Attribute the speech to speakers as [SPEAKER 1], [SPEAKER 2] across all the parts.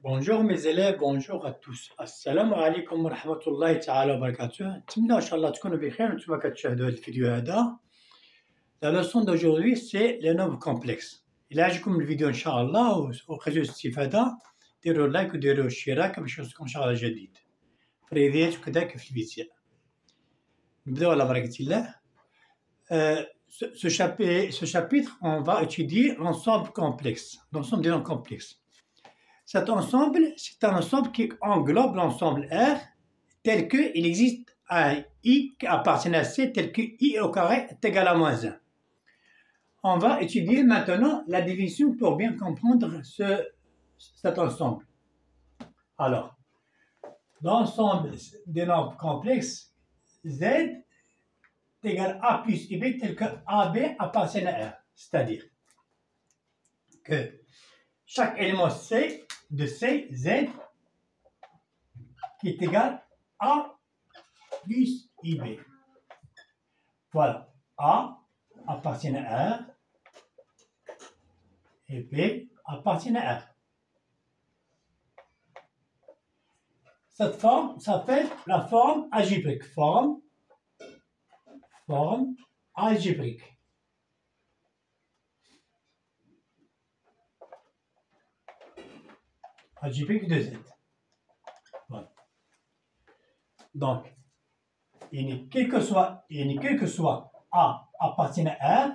[SPEAKER 1] Bonjour mes élèves, bonjour à tous. Assalamu alaikum wa rahmatullahi ta'ala wa barakatuh. نتمنى إن شاء الله تكونوا بخير وانتم كتشاهدوا هذا الفيديو هذا. La leçon d'aujourd'hui c'est les nombres complexes. إلا عجبكم الفيديو إن شاء الله وخرجوا الاستفادة ديروا لايك وديروا اشتراك باش يوصلكم إن شاء الله جديد. فريديات وكذلك في الفيديو. نبداو على بركة الله. Ce chapitre, on va étudier l'ensemble complexe, l'ensemble des nombres complexes. Cet ensemble, c'est un ensemble qui englobe l'ensemble R tel qu'il existe un I qui appartient à C tel que I au carré est égal à moins 1. On va étudier maintenant la division pour bien comprendre cet ensemble. Alors, l'ensemble des nombres complexes Z est égal à A plus IB tel que AB appartient à R. C'est-à-dire que chaque élément C de C, Z, qui est égal à A plus IB. Voilà. A appartient à R et B appartient à R. Cette forme s'appelle la forme algébrique. Forme algébrique. Algébrique de Z. Voilà. Donc, quel que soit A appartient à R,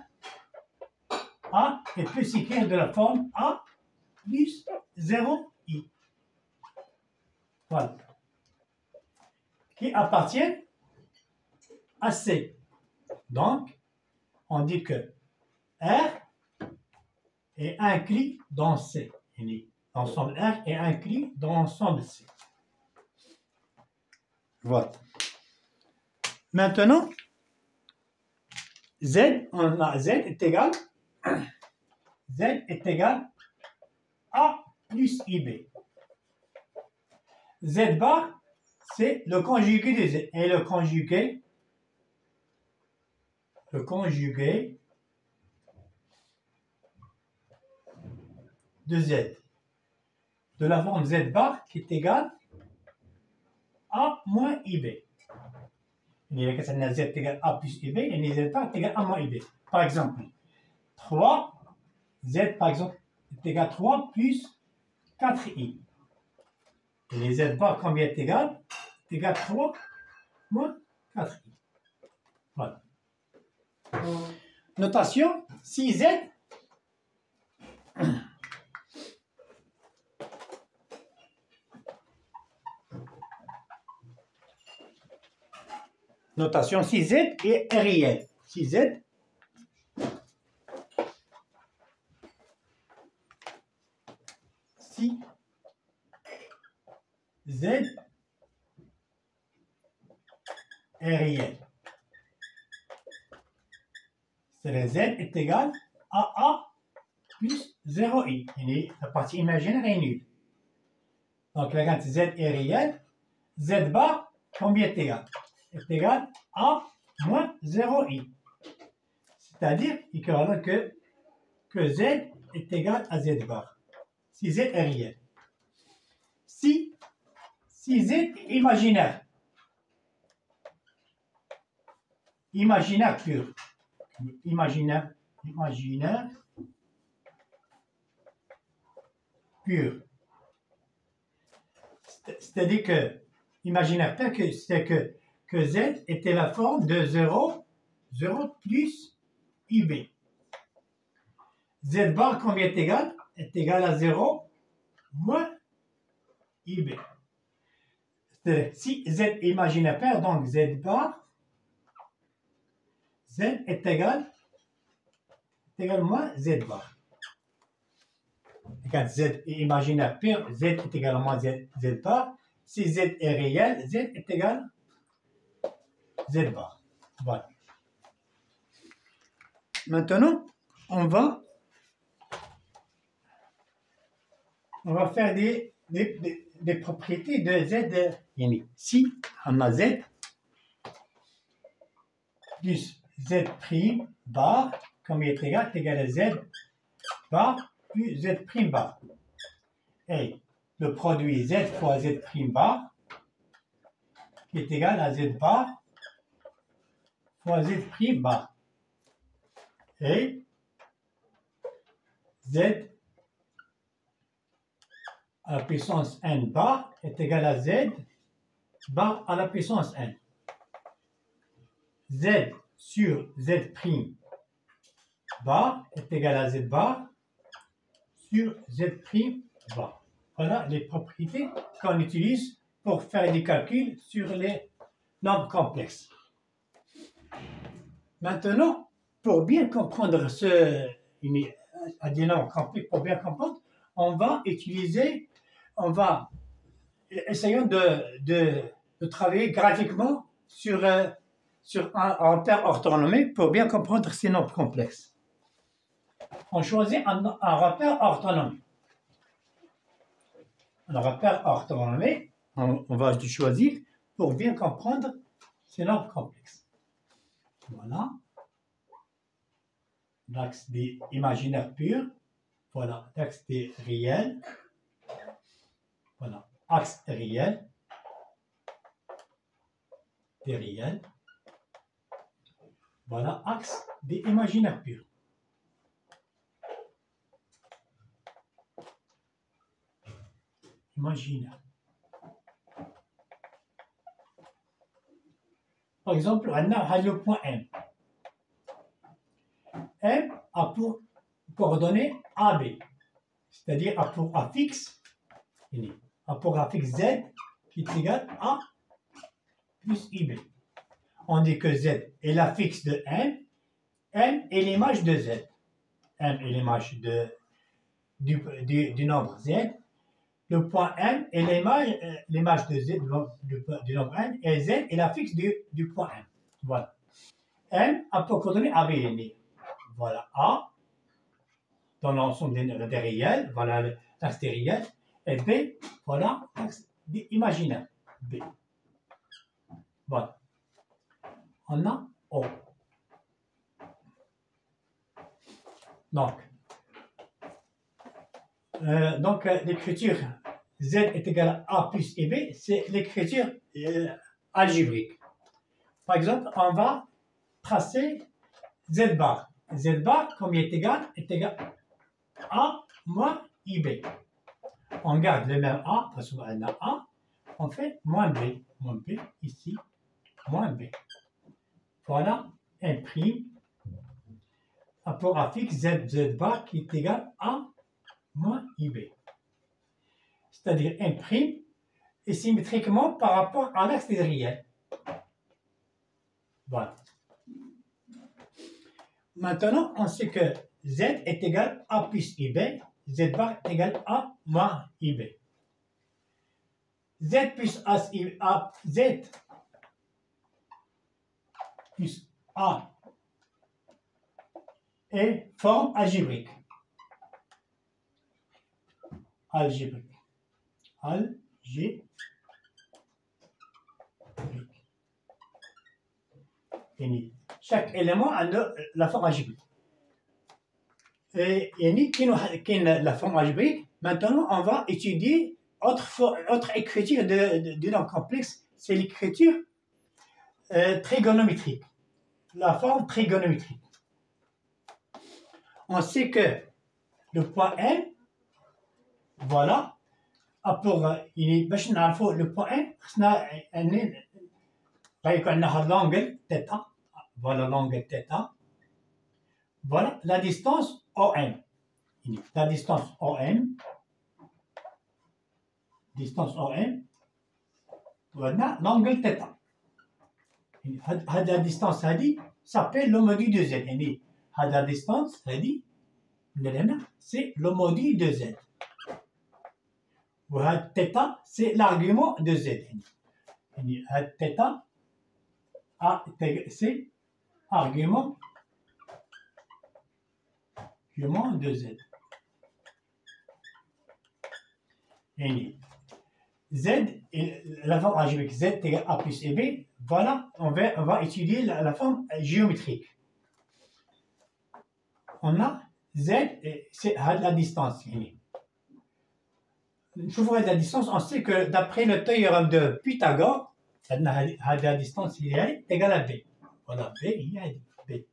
[SPEAKER 1] A peut s'écrire de la forme A plus 0I. Voilà. Qui appartient à C. Donc, on dit que R est inclus dans C. L'ensemble R est inclus dans l'ensemble C. Voilà. Maintenant, Z, on a Z est égal A plus IB. Z bar, c'est le conjugué de Z. Et le conjugué de Z. De la forme Z bar qui est égale A moins IB. Il y a Z est égal à A plus IB et Z bar est égal à A moins IB. Par exemple, 3, Z par exemple est égal à 3 plus 4I. Et les Z bar combien est égal? Est égal à 3 moins 4I. Voilà. Notation, si Z notation si Z est réel. Si Z est réel. C'est Z est égal à A plus 0I. La partie imaginaire est nulle. Donc, la Z est réelle. Z bar, combien est égal? Est égal à moins 0i. C'est-à-dire que Z est égal à Z bar. Si Z est réel. Si Z est imaginaire. Imaginaire pur. Imaginaire pur. C'est-à-dire que imaginaire pur, c'est que Z était la forme de 0 plus IB. Z bar combien est égal? Est égal à 0 moins IB. Si Z est imaginaire pair, donc Z bar, Z est égal moins Z bar. Et quand Z est imaginaire pair, Z est égal à moins Z bar. Si Z est réel, Z est égal Z bar. Voilà. Maintenant, on va faire des propriétés de Z. Si on a Z plus Z prime bar, comme il est égal à Z bar plus Z prime bar. Et le produit Z fois Z prime bar qui est égal à Z bar fois Z prime bar. Et Z à la puissance n bar est égal à Z bar à la puissance n. Z sur Z prime bar est égal à Z bar sur Z prime bar. Voilà les propriétés qu'on utilise pour faire des calculs sur les nombres complexes. Maintenant, pour bien comprendre des nombres complexes, pour bien comprendre, on va essayons de travailler graphiquement sur un repère orthonomique pour bien comprendre ces nombres complexes. On choisit un repère orthonomique. Un repère orthonomique, on va le choisir pour bien comprendre ces nombres complexes. Voilà. L'axe des imaginaires purs. Voilà, l'axe des réels. Voilà, axe réel. Des réels. Voilà, axe des imaginaires purs. Imaginaire. Par exemple, on a le point M. M a pour coordonnée AB, c'est-à-dire a pour affixe, a pour affixe Z qui est égal à plus IB. On dit que Z est l'affixe de M, M est l'image de Z. M est l'image du nombre Z. Le point M est l'image de Z du nombre N, et Z est l'affixe du point M. Voilà. M a pour coordonnée AB. Voilà A, dans l'ensemble des réels, voilà l'axe des réels, et B, voilà l'axe imaginaire, B. Voilà. On a O. Donc l'écriture Z est égale à A plus IB, c'est l'écriture algébrique. Par exemple, on va tracer Z bar. Z bar, comme il est égal A moins IB. On garde le même A, parce qu'on a A, on fait moins B ici, moins B. Voilà, imprime, rapport à fixe Z bar qui est égal à moins IB. C'est-à-dire imprime et symétriquement par rapport à l'axe des réels. Voilà. Maintenant, on sait que Z est égal à plus IB, Z bar est égal à moins IB. Z plus A, Z plus A est forme algébrique. Et chaque élément a la forme algébrique. Et la forme algébrique, maintenant on va étudier autre écriture de nombre complexe, c'est l'écriture trigonométrique, la forme trigonométrique. On sait que le point M, voilà, le point M, l'angle θ, voilà l'angle θ, voilà la distance OM. La distance OM, voilà l'angle θ. La distance s'appelle l'homodule de Z. La distance c'est l'homodule de Z. θ c'est l'argument de Z. θ c'est argument de Z. Z, la forme algébrique Z égale A plus et B, voilà, on va étudier la forme géométrique. On a Z, c'est la distance. نشوفوا هذه la distance, on sait que d'après le théorème de Pythagore, هذه la distance هي égale à B. Voilà B هي B.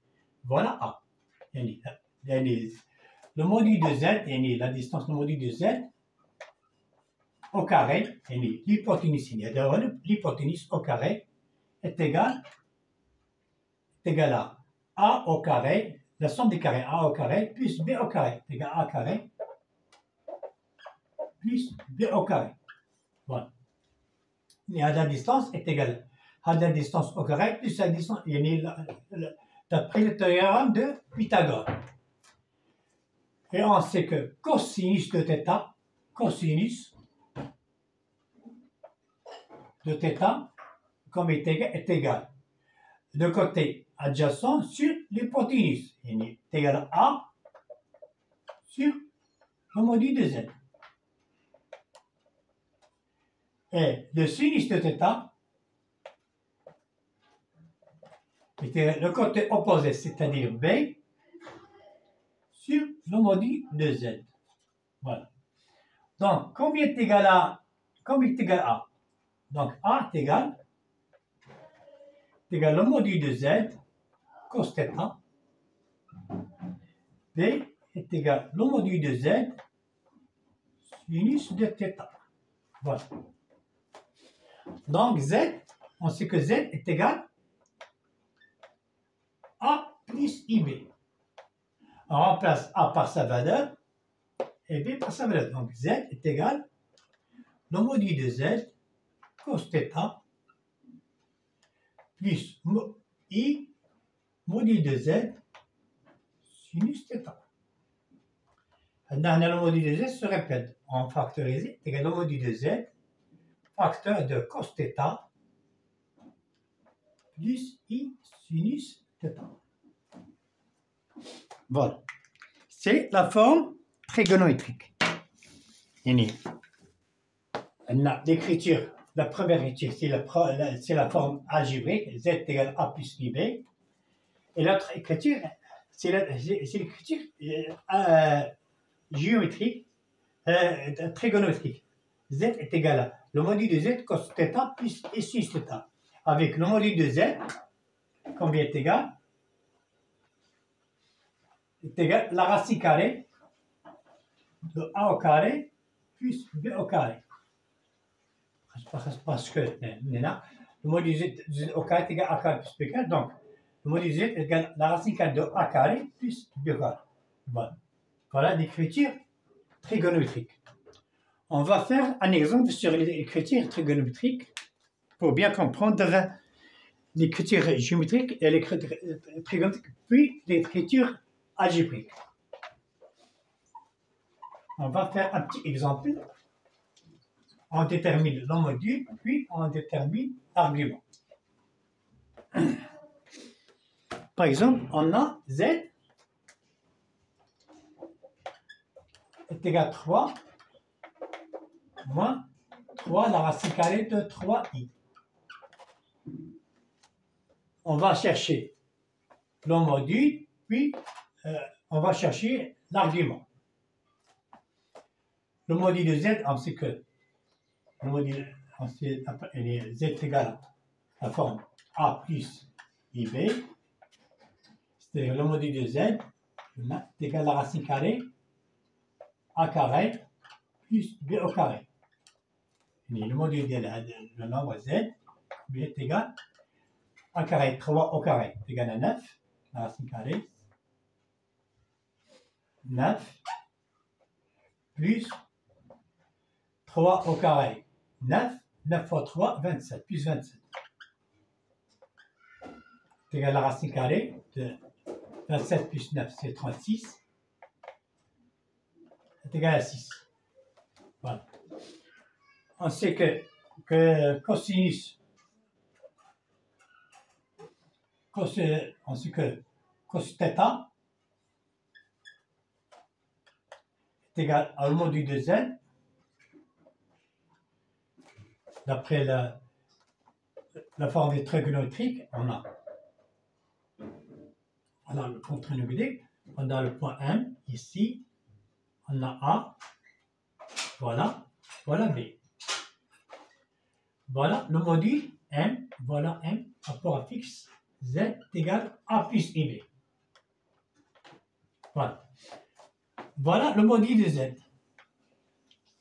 [SPEAKER 1] Voilà A. يعني le module de Z, يعني la distance le module de Z au carré, يعني l'hypoténuse l'hypoténuse au carré est égale à A au carré, la somme des carrés A au carré plus B au carré est égale à A carré plus B au carré. Voilà. Et la distance est égale à la distance au carré plus la distance, d'après le théorème de Pythagore. Et on sait que cosinus de θ, cosinus de θ, comme est égal, le côté adjacent sur l'hypoténuse, est égal à A sur le module de Z. Et le sinus de θ est le côté opposé, c'est-à-dire B, sur le module de Z. Voilà. Donc, combien est égal à A? Donc, A est égal le module de Z, cos θ. B est égal le module de Z, sinus de θ. Voilà. Donc, Z, on sait que Z est égal A plus IB. On remplace A par sa valeur et B par sa valeur. Donc, Z est égal le module de Z, cos θ, plus I, module de Z, sinus θ. Maintenant, le module de Z se répète. En factorisé, égal le module de Z, facteur de cos θ, plus I, sinus θ. Voilà. C'est la forme trigonométrique. L'écriture, la première écriture, c'est la forme algébrique, Z égale A plus IB. Et l'autre écriture, c'est l'écriture géométrique, trigonométrique. Z est égal à le module de Z cos θ plus I sinus θ. Avec le module de Z, combien est égal? Est égal la racine carrée de A au carré plus B au carré. Parce que le module de Z au carré est égal à A carré plus B carré. Donc, le module de Z est égal la racine carrée de A carré plus B carré. Voilà. Voilà l'écriture trigonométrique. On va faire un exemple sur l'écriture trigonométrique pour bien comprendre l'écriture géométrique et l'écriture trigonométrique, puis l'écriture algébrique. On va faire un petit exemple. On détermine le module, puis on détermine l'argument. Par exemple, on a Z est égal à 3 moins 3 la racine carrée de 3i. On va chercher le module, puis on va chercher l'argument. Le module de Z, on sait que le module, Z est égal à la forme A plus IB. C'est-à-dire le module de Z est égal à la racine carrée A carré plus B au carré. Et le module de le nombre Z est égal à A carré 3 au carré est égal à 9, la racine carrée 9 plus 3 au carré 9, 9 fois 3, 27, plus 27. C'est égal à la racine carrée de 27 plus 9, c'est 36. C'est égal à 6. Voilà. On sait que cosinus, on sait que cos θ est égal au module de Z, d'après la forme des trigonométriques, on a le point trigonométrique, on a le point M ici, on a A, voilà, voilà B. Voilà le module M, voilà M, rapport à fixe, Z égale A plus IB. Voilà. Voilà le module de Z.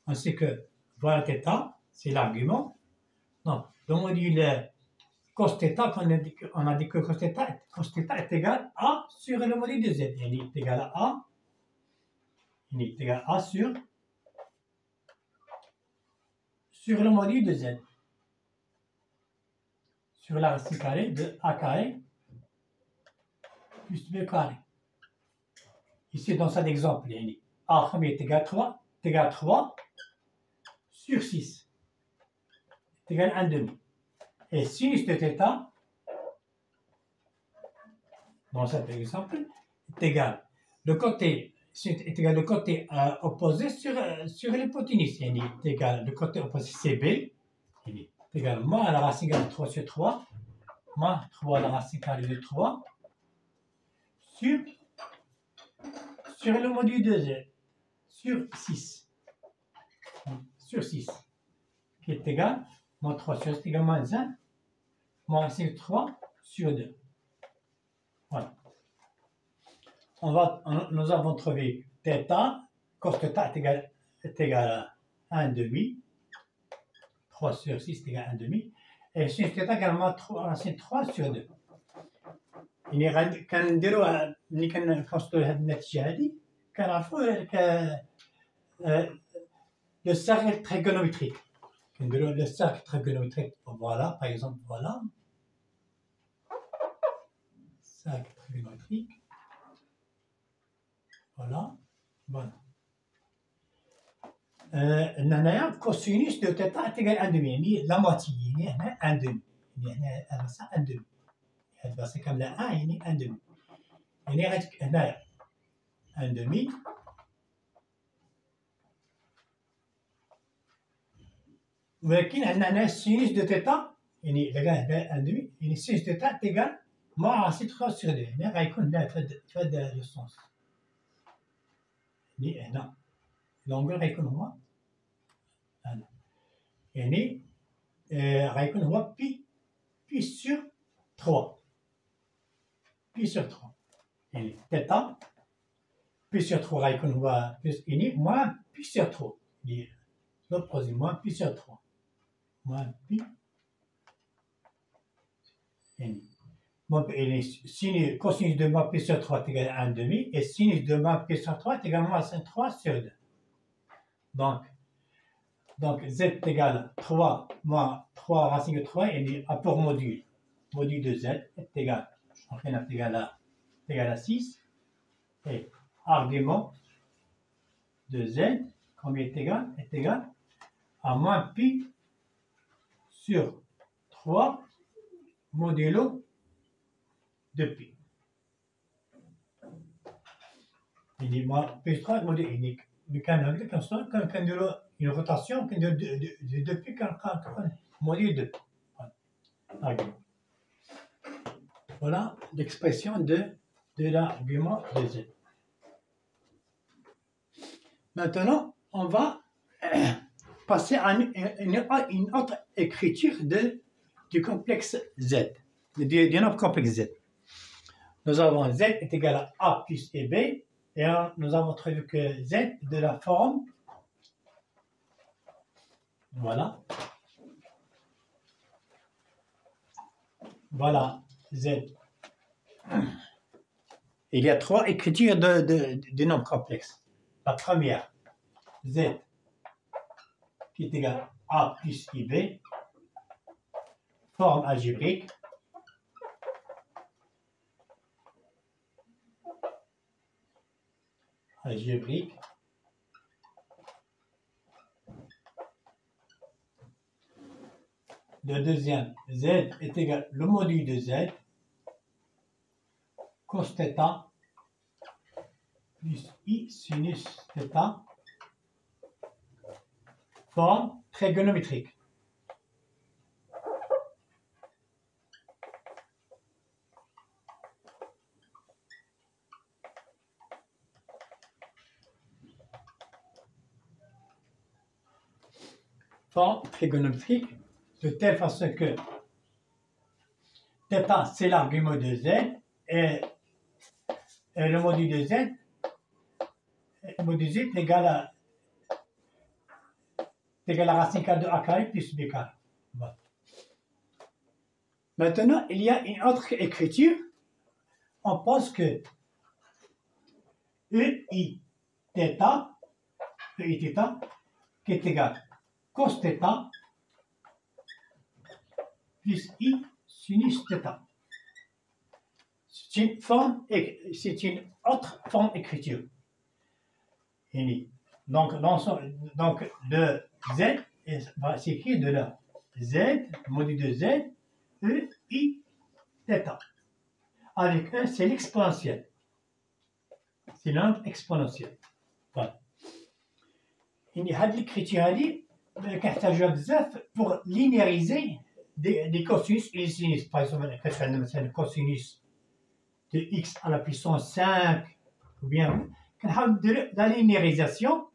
[SPEAKER 1] On sait que voilà θ, c'est l'argument. Donc, le module cos θ, on a dit que cos θ est égal à sur le module de Z. Il est égal à A. Il est égal à A sur le module de Z. Sur la racine carrée de A carré plus B carré. Ici, dans cet exemple, il est A est égal à 3 sur 6 est égal à 1,5. Et sinus de θ, dans cet exemple, est égal. Le côté opposé sur l'hypoténuse. Il est égal, le côté opposé c'est B. Il est égal moins à la racine carrée de 3 sur 3, moins 3 à la racine carrée de 3 sur le module de Z, sur 6. Sur 6. Qui est égal, moins 3 sur 6 est égal à moins 1, moins racine 3 sur 2. Voilà. Nous avons trouvé θ, cos θ est égal à 1,5. 3 sur 6 est égal à 1,5. Et sin θ également racine 3 sur 2. يعني كنديروا ملي كنحصلوا هذه النتيجه هذه كنعرفوا le cercle trigonométrique. كنديروا le cercle trigonométrique. Voilà, par exemple, voilà. Cercle trigonométrique. Voilà. Voilà. هنايا cosinus de θ est égal à 1,5 يعني la moitié يعني هنا 1,5 يعني هذا صح 1,5 هاد البلاصه كامله 1 يعني 1,5 يعني غتك هنايا 1,5 ولكن عندنا هنا sinus de θ يعني إلا كان هنا 1,5 يعني sinus de θ تيكال مع راسين 3 sur 2 يعني غيكون هنا في هذا لو سونس يعني هنا لونغول غيكون هو هنا يعني غيكون هو بي سور 3 بي سور 3 يعني θ بي سور 3 غيكون هو بلس يعني موان بي سور 3 يعني l'opposé موان بي سور 3 موان بي يعني sinus cosinus de moins pi sur 3 est égal à 1,5 et sinus de moins pi sur 3 est égal à moins 3 sur 2. Donc z est égal à 3 moins 3 racine de 3 et rapport module de z est égal, est égal à 6 et argument de z combien est égal à moins pi sur 3 modulo de pi. Il dit moins pi sur 3 modulo unique. Mais quand on a une rotation, quand on a de pi, quand on a module de pi. Voilà l'expression de l'argument de z. Maintenant, on va passer à une autre écriture du complexe Z, du nombre complexe Z. Nous avons Z est égal à A plus B, et nous avons trouvé que Z est de la forme, voilà, Z. Il y a 3 écritures du nombre complexe. La première, Z qui est égal à A plus IB, forme algébrique. Le deuxième, Z est égal le module de Z, cos θ plus I sinus θ, forme trigonométrique. forme trigonométrique de telle façon que θ c'est l'argument de z et le module de z, est égal à racine carrée de a carré plus b carré. Voilà. Maintenant, il y a une autre écriture. On pense que EI θ qui est égal cos θ plus I sinus θ. C'est une autre forme d'écriture. Donc, de Z va s'écrire de là. Z, module de Z, EI θ. Avec un, c'est l'exponentielle. C'est l'angle exponentiel. Voilà. هذه l'écriture هذه كنحتاجوها بزاف pour linéariser des cosinus et des sinus. Par exemple, كتعندنا مثلا cosinus de x à la puissance 5 ou bien كنحاول ندير la linéarisation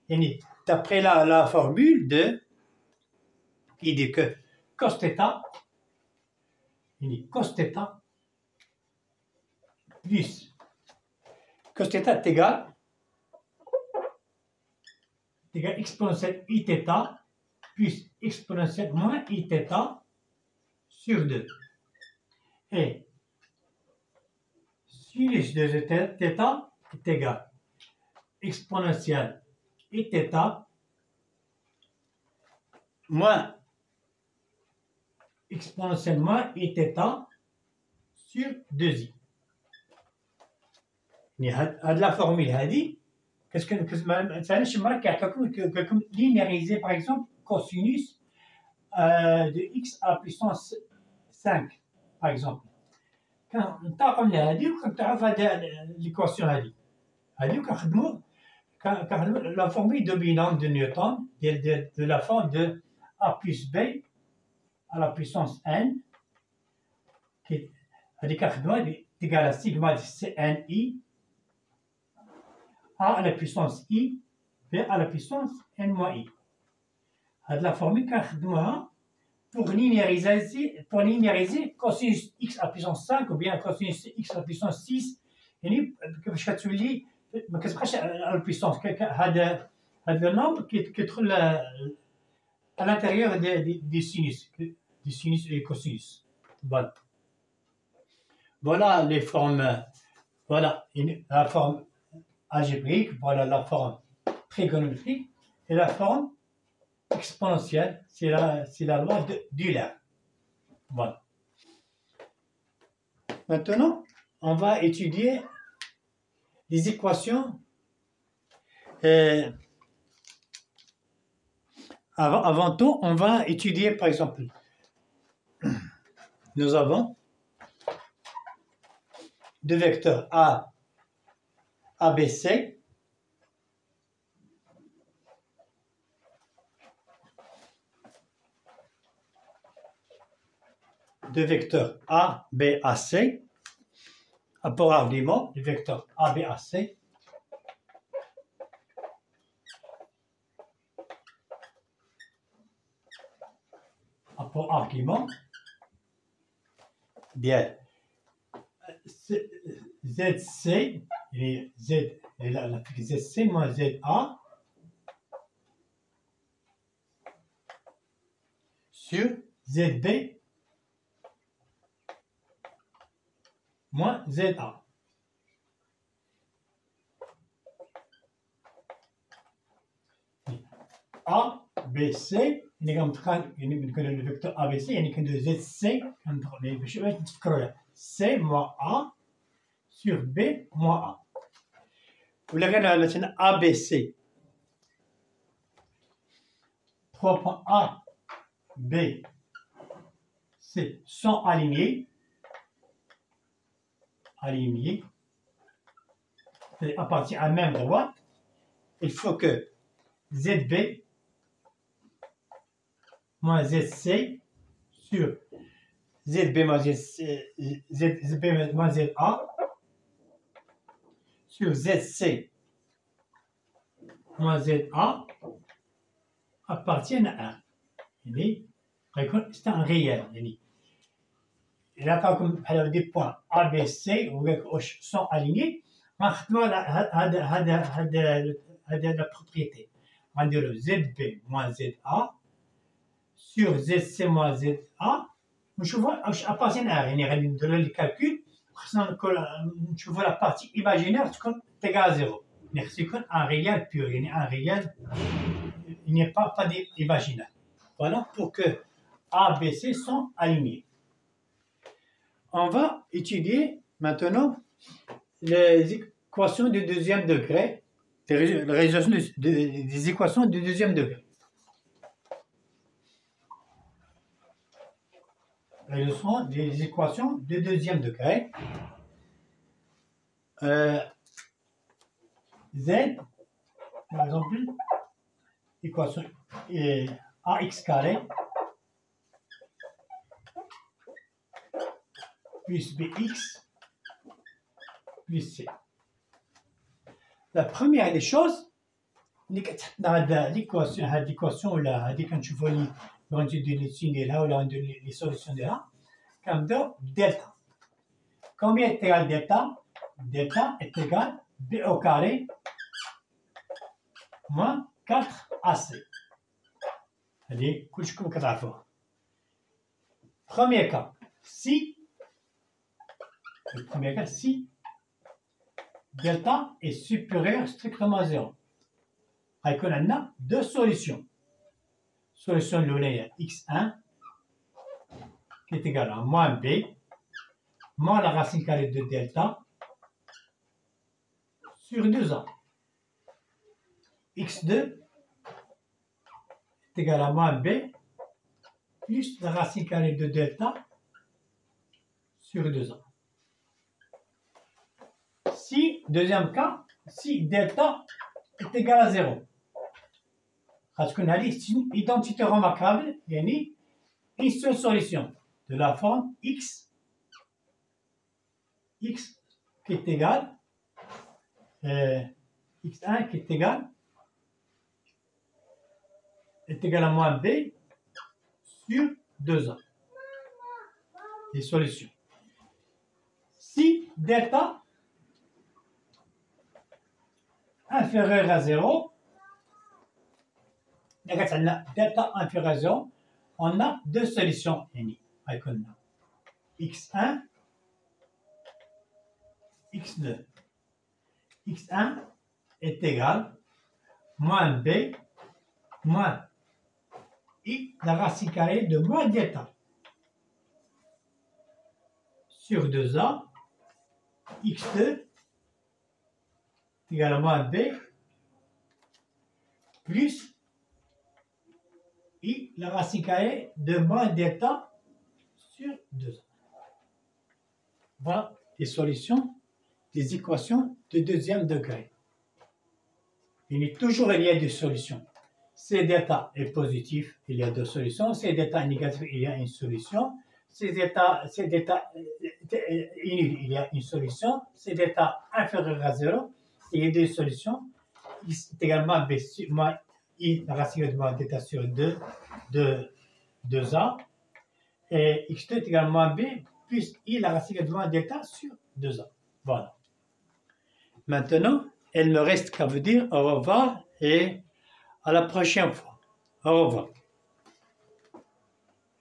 [SPEAKER 1] يعني d'après la formule de qui dit que cos θ plus cos θ est égal exponentielle Iθ plus exponentielle moins Iθ sur 2. Et sinus de θ est égal exponentielle Iθ moins exponentielle moins Iθ sur 2i. هاد la formule هادي كيعطيكم linéariser par exemple cosinus de x à la puissance 5 par exemple. كنطبقوا على هادي وكنعرف هاد l'équation هادي وكنخدموا la formule dominante de Newton de la forme de a plus b à la puissance n هادي كنخدموها égale à sigma de Cni A à la puissance I, B à la puissance N moins I. C'est la formule qu'on pour linéariser cosinus x à la puissance 5 ou bien cosinus x à la puissance 6. Et باش كتولي ما كتبقاش على la puissance. هذا nombre qui trouve à l'intérieur des sinus et des cosinus. Voilà. Voilà les formes. Voilà la forme algébrique, voilà la forme trigonométrique et la forme exponentielle, c'est la loi d'Euler. Voilà. Maintenant, on va étudier les équations. Avant tout, on va étudier, par exemple, nous avons deux vecteurs A, ABC, deux vecteurs A, B, AC, pour argument, le vecteur A, B, AC, pour argument, bien, ZC, et la ZC moins ZA sur ZB moins ZA. A, B, C, le vecteur ABC, il y a de ZC, C moins A sur B moins A. Vous l'avez maintenant ABC. 3 points A, B, C sont alignés. Appartient à la même droite. Il faut que ZB moins ZC sur ZB moins ZA sur ZC moins ZA appartiennent à 1. c'est un réel. Là, comme des points A, B, C sont alignés, on va la propriété. On va dire ZB moins ZA sur ZC moins ZA. Je vois à partir de le calcul, je vois la partie imaginaire est égale à 0. C'est un réel pur, un réel, il n'y a pas d'imaginaire. Voilà pour que A, B, C sont alignés. On va étudier maintenant les équations du deuxième degré, la résolution des équations du deuxième degré. La résolution des équations du deuxième degré. Z, par exemple, équation ax carré plus bx plus c. La première des choses, dans l'équation là, quand tu vois les signes là ou les solutions de là, comme delta. Combien est égal delta? Delta est égal b au carré moins 4ac. C'est-à-dire, كلشكم كتعرفوها. Premier cas, si delta est supérieur strictement à 0. On a deux solutions. Solution linéaire x1 qui est égal à moins b moins la racine carrée de delta sur 2a. x2 est égal à moins b plus la racine carrée de delta sur 2a. Si, deuxième cas, si delta est égal à 0. Parce qu'on a dit, c'est une identité remarquable, il y a une seule solution de la forme x qui est égal, x1 qui est égal à moins b sur 2a. Les solutions. Si delta inférieur à 0, delta inférieur à 0, on a deux solutions. x1, x2. x1 est égal moins b moins i la racine carrée de moins delta sur 2a. x2 est égal à moins b plus i la racine carrée de moins delta sur 2a. Voilà les solutions des équations de deuxième degré. Il y a toujours des solutions. Si delta est positif, il y a deux solutions. Si delta est négatif, il y a une solution. Si delta est nul, il y a une solution. Si delta inférieur à 0, il y a deux solutions. X est également b moins i la racine de moins delta sur 2a. Et x2 est également b plus i la racine de moins delta sur 2a. Voilà. Maintenant, il ne me reste qu'à vous dire au revoir et à la prochaine fois. Au revoir.